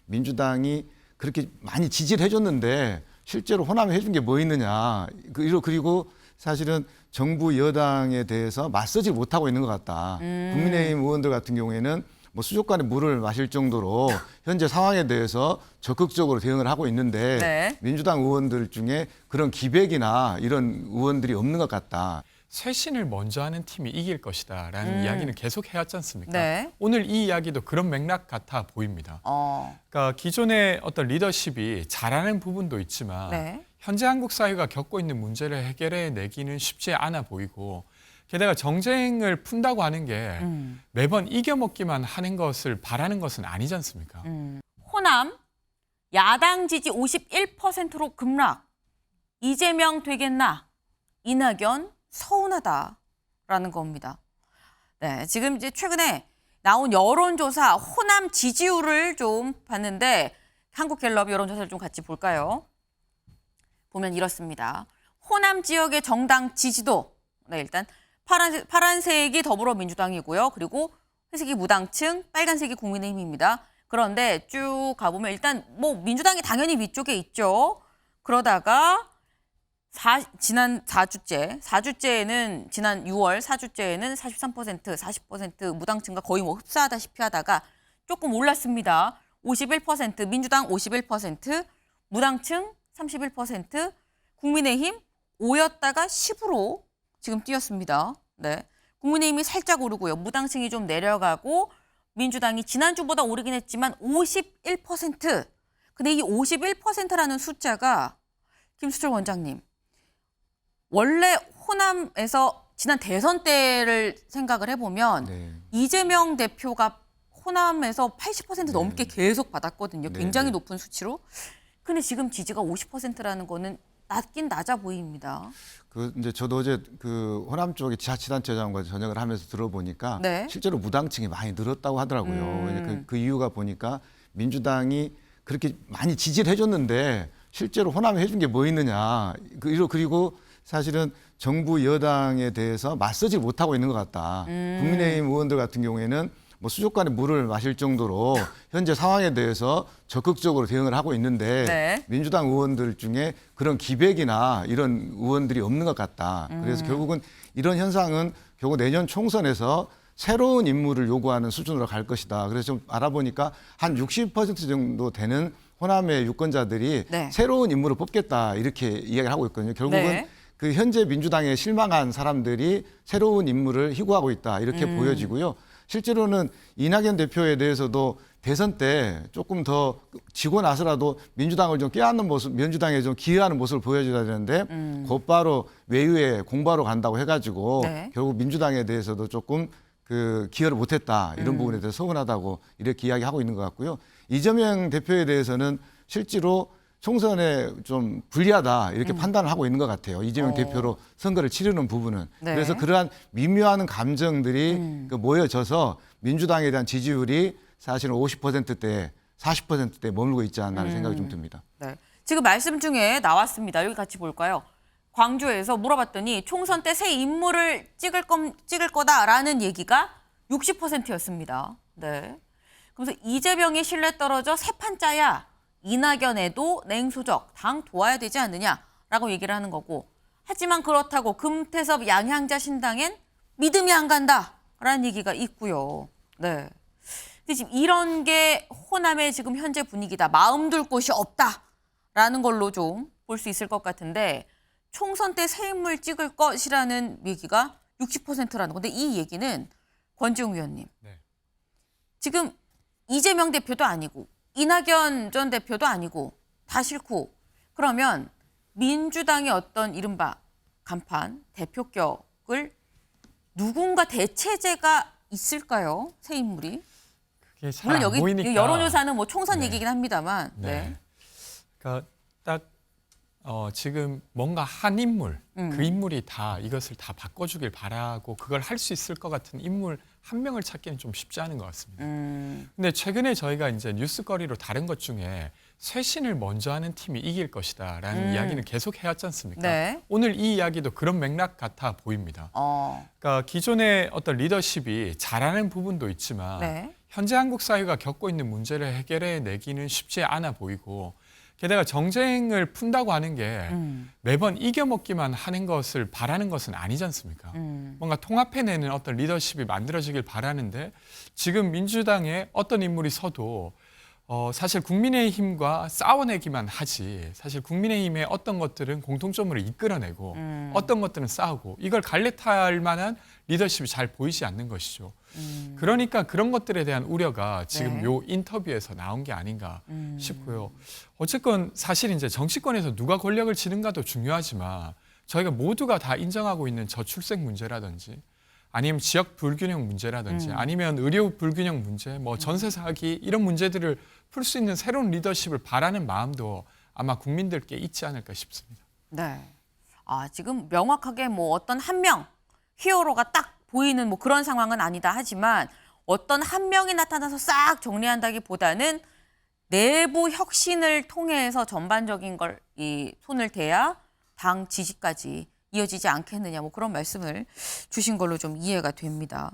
민주당이 그렇게 많이 지지를 해줬는데 실제로 호남에 해준 게 뭐 있느냐. 그리고 사실은 정부 여당에 대해서 맞서지 못하고 있는 것 같다. 국민의힘 의원들 같은 경우에는 뭐 수족관에 물을 마실 정도로 현재 상황에 대해서 적극적으로 대응을 하고 있는데 네. 민주당 의원들 중에 그런 기백이나 이런 의원들이 없는 것 같다. 쇄신을 먼저 하는 팀이 이길 것이다라는 이야기는 계속 해왔지 않습니까? 네. 오늘 이 이야기도 그런 맥락 같아 보입니다. 그러니까 기존의 어떤 리더십이 잘하는 부분도 있지만 네. 현재 한국 사회가 겪고 있는 문제를 해결해 내기는 쉽지 않아 보이고 게다가 정쟁을 푼다고 하는 게 매번 이겨먹기만 하는 것을 바라는 것은 아니지 않습니까? 호남 야당 지지 51%로 급락. 이재명 되겠나? 이낙연 서운하다라는 겁니다. 네, 지금 이제 최근에 나온 여론조사 호남 지지율을 좀 봤는데 한국갤럽 여론조사를 좀 같이 볼까요? 보면 이렇습니다. 호남 지역의 정당 지지도 네, 일단 파란색이 더불어민주당이고요. 그리고 회색이 무당층, 빨간색이 국민의힘입니다. 그런데 쭉 가보면 일단 뭐 민주당이 당연히 위쪽에 있죠. 그러다가 지난 4주째에는 지난 6월 4주째에는 43%, 40% 무당층과 거의 뭐 흡사하다시피 하다가 조금 올랐습니다. 51%, 민주당 51%, 무당층 31%, 국민의힘 5였다가 10으로 지금 뛰었습니다. 네. 국민의힘이 살짝 오르고요. 무당층이 좀 내려가고 민주당이 지난주보다 오르긴 했지만 51%. 근데 이 51%라는 숫자가 김수철 원장님. 원래 호남에서 지난 대선 때를 생각을 해보면 네. 이재명 대표가 호남에서 80% 넘게 계속 받았거든요. 굉장히 네. 높은 수치로. 근데 지금 지지가 50%라는 거는 낮긴 낮아 보입니다. 이제 저도 어제 그 호남 쪽의 지자치단체장과 전역을 하면서 들어보니까 네. 실제로 무당층이 많이 늘었다고 하더라고요. 그 이유가 보니까 민주당이 그렇게 많이 지지를 해줬는데 실제로 호남에 해준 게 뭐 있느냐. 그리고 사실은 정부 여당에 대해서 맞서지 못하고 있는 것 같다. 국민의힘 의원들 같은 경우에는 뭐 수족관에 물을 마실 정도로 현재 상황에 대해서 적극적으로 대응을 하고 있는데 네. 민주당 의원들 중에 그런 기백이나 이런 의원들이 없는 것 같다. 그래서 결국은 이런 현상은 결국 내년 총선에서 새로운 인물을 요구하는 수준으로 갈 것이다. 그래서 좀 알아보니까 한 60% 정도 되는 호남의 유권자들이 네. 새로운 인물을 뽑겠다 이렇게 이야기를 하고 있거든요. 결국은 네. 그 현재 민주당에 실망한 사람들이 새로운 인물을 희구하고 있다 이렇게 보여지고요. 실제로는 이낙연 대표에 대해서도 대선 때 조금 더 지고 나서라도 민주당을 좀 껴안는 모습, 민주당에 좀 기여하는 모습을 보여줘야 되는데 곧바로 외유에 공부하러 간다고 해가지고 네. 결국 민주당에 대해서도 조금 그 기여를 못했다 이런 부분에 대해서 서운하다고 이렇게 이야기하고 있는 것 같고요. 이재명 대표에 대해서는 실제로 총선에 좀 불리하다 이렇게 판단을 하고 있는 것 같아요. 이재명 대표로 선거를 치르는 부분은. 네. 그래서 그러한 미묘한 감정들이 그 모여져서 민주당에 대한 지지율이 사실은 50%대, 40%대에 머물고 있지 않나 하는 생각이 좀 듭니다. 네. 지금 말씀 중에 나왔습니다. 여기 같이 볼까요? 광주에서 물어봤더니 총선 때 새 인물을 찍을 거다라는 얘기가 60%였습니다. 네. 그래서 이재명이 신뢰 떨어져 새 판짜야. 이낙연에도 냉소적, 당 도와야 되지 않느냐라고 얘기를 하는 거고 하지만 그렇다고 금태섭 양향자 신당엔 믿음이 안 간다라는 얘기가 있고요. 네. 근데 지금 이런 게 호남의 지금 현재 분위기다. 마음 둘 곳이 없다라는 걸로 좀 볼 수 있을 것 같은데 총선 때 새 인물 찍을 것이라는 얘기가 60%라는 건데 이 얘기는 권지웅 위원님. 네. 지금 이재명 대표도 아니고 이낙연 전 대표도 아니고 다 싫고 그러면 민주당의 어떤 이른바 간판 대표격을 누군가 대체제가 있을까요? 새 인물이? 그게 잘 물론 안 여기 보이니까. 여론조사는 뭐 총선 네. 얘기긴 합니다만. 네. 네. 그러니까 딱 지금 뭔가 한 인물, 그 인물이 다 이것을 다 바꿔주길 바라고 그걸 할 수 있을 것 같은 인물 한 명을 찾기는 좀 쉽지 않은 것 같습니다. 근데 최근에 저희가 이제 뉴스거리로 다른 것 중에 쇄신을 먼저 하는 팀이 이길 것이다라는 이야기는 계속 해왔지 않습니까? 네. 오늘 이 이야기도 그런 맥락 같아 보입니다. 그러니까 기존의 어떤 리더십이 잘하는 부분도 있지만 네. 현재 한국 사회가 겪고 있는 문제를 해결해 내기는 쉽지 않아 보이고 게다가 정쟁을 푼다고 하는 게 매번 이겨먹기만 하는 것을 바라는 것은 아니지 않습니까? 뭔가 통합해내는 어떤 리더십이 만들어지길 바라는데 지금 민주당에 어떤 인물이 서도 사실 국민의힘과 싸워내기만 하지 사실 국민의힘의 어떤 것들은 공통점으로 이끌어내고 어떤 것들은 싸우고 이걸 갈래탈 만한 리더십이 잘 보이지 않는 것이죠. 그러니까 그런 것들에 대한 우려가 지금 네. 요 인터뷰에서 나온 게 아닌가 싶고요. 어쨌건 사실 이제 정치권에서 누가 권력을 지는가도 중요하지만 저희가 모두가 다 인정하고 있는 저출생 문제라든지 아니면 지역 불균형 문제라든지 아니면 의료 불균형 문제, 뭐 전세 사기 이런 문제들을 풀 수 있는 새로운 리더십을 바라는 마음도 아마 국민들께 있지 않을까 싶습니다. 네. 아, 지금 명확하게 뭐 어떤 한 명 히어로가 딱 보이는 뭐 그런 상황은 아니다 하지만 어떤 한 명이 나타나서 싹 정리한다기보다는 내부 혁신을 통해서 전반적인 걸 이 손을 대야 당 지지까지 이어지지 않겠느냐 뭐 그런 말씀을 주신 걸로 좀 이해가 됩니다.